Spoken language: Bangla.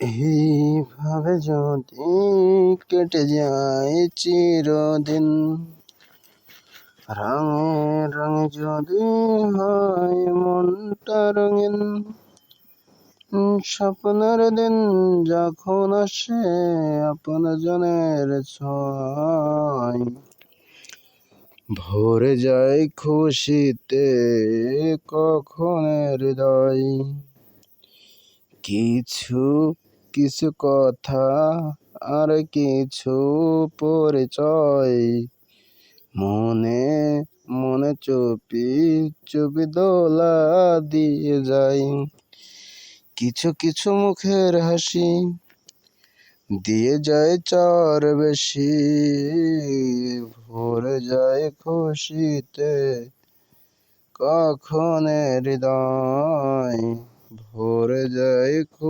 এইভাবে যদি কেটে যায় চিরদিন, রঙে রঙে যদি হয় মনটা রঙিন, স্বপ্নের দিন যখন আসে আপন জনের ছোঁয়ায়, ভরে যায় খুশিতে কখন হৃদয়। কিছু কিছু কথা আর কিছু পরিচয়, মনে মনে চুপি চুপি দোলা দিয়ে যায়। কিছু কিছু মুখের হাসি দিয়ে যায় চার বেশি, ভরে যায় খুশিতে কখন হৃদয়, ভরে যায়